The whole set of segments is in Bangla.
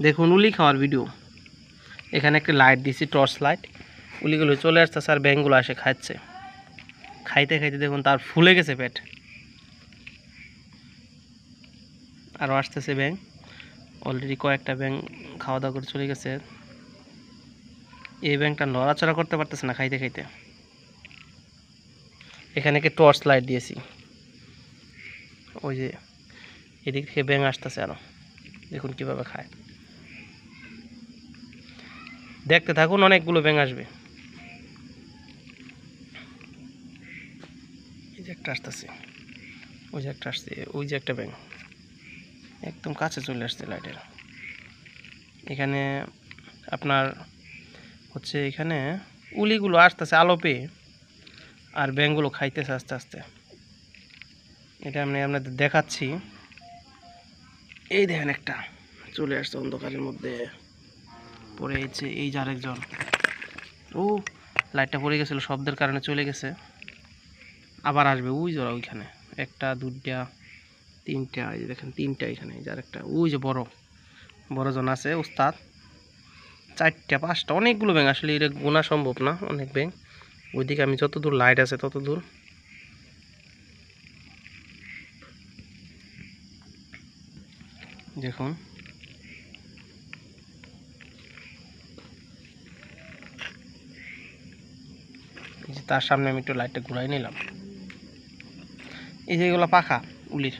দেখুন উলি খাওয়ার ভিডিও। এখানে একটা লাইট দিছি, টর্চ লাইট। উলিগুলো চলে আসতেছে আর ব্যাঙগুলো আসে খাচ্ছে। খাইতে খাইতে দেখুন তার ফুলে গেছে পেট। আরও আসতেছে ব্যাঙ। অলরেডি কয়েকটা ব্যাঙ খাওয়া দাওয়া করে চলে গেছে। এই ব্যাঙটা নড়াচড়া করতে পারতেছে না খাইতে খাইতে। এখানে একটা টর্চ লাইট দিয়েছি। ওই যে এদিক থেকে ব্যাঙ আসতেছে আরও। দেখুন কীভাবে খায়। দেখতে থাকুন, অনেকগুলো ব্যাঙ আসবে। এই যে একটা আসতেছে, ওই যে একটা আসছে, ওই যে একটা ব্যাঙ একদম কাছে চলে আসছে লাইটের। এখানে আপনার হচ্ছে এখানে উলিগুলো আসতেছে আলো পেয়ে, আর ব্যাঙগুলো খাইতেছে আস্তে আস্তে। এটা আমি আপনাদের দেখাচ্ছি। এই দেখেন একটা চলে আসছে অন্ধকারের মধ্যে পড়ে গেছে। এই যে আরেকজন, ও লাইটটা পড়ে গেছিলো, শব্দের কারণে চলে গেছে। আবার আসবে ওই যে ওইখানে একটা, দুইটা, তিনটা। এই যে দেখেন তিনটা এখানে। এই যে আরেকটা ওই যে বড় জন আছে উস্তাদ। চারটা, পাঁচটা, অনেকগুলো ব্যাঙ। আসলে এটা গোনা সম্ভব না, অনেক ব্যাঙ। ওইদিকে আমি যত দূর লাইট আছে তত দূর। দেখুন এই যে তার সামনে আমি একটু লাইটটা ঘুরাই নিলাম। এই যে এগুলো পাখা উলির।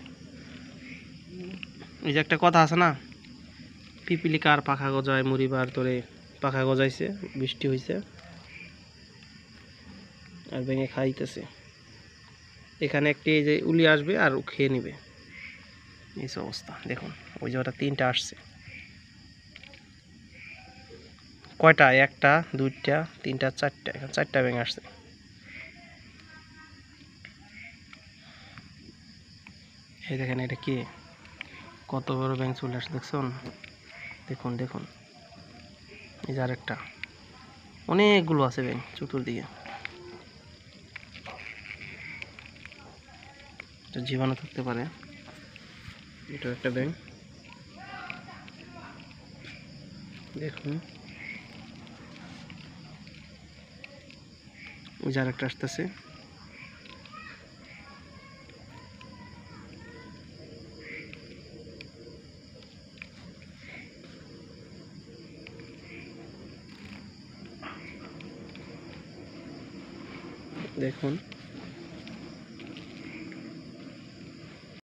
এই যে একটা কথা আছে না, পিপিলি কার পাখা গজায়, মুড়িবার তোরে পাখা গজাইছে, বৃষ্টি হয়েছে আর ভেঙে খাইতেছে। এখানে একটি এই যে উলি আসবে আর খেয়ে নিবে। এই অবস্থা দেখুন। ওই যে ওটা তিনটা আসছে। কয়টা? একটা, দুইটা, তিনটা, চারটা। এখানে চারটা ব্যাঙ আসছে। এই দেখেন এটা কি, কত বড় ব্যাঙ চলে আসছে দেখছেন? দেখুন দেখুন এই যে আরেকটা। অনেকগুলো আছে ব্যাঙ চতুর্দিকে। এটা জীবাণু থাকতে পারে। এটা একটা ব্যাঙ। দেখুন ওই যে আরেকটা আসতেছে। দেখুন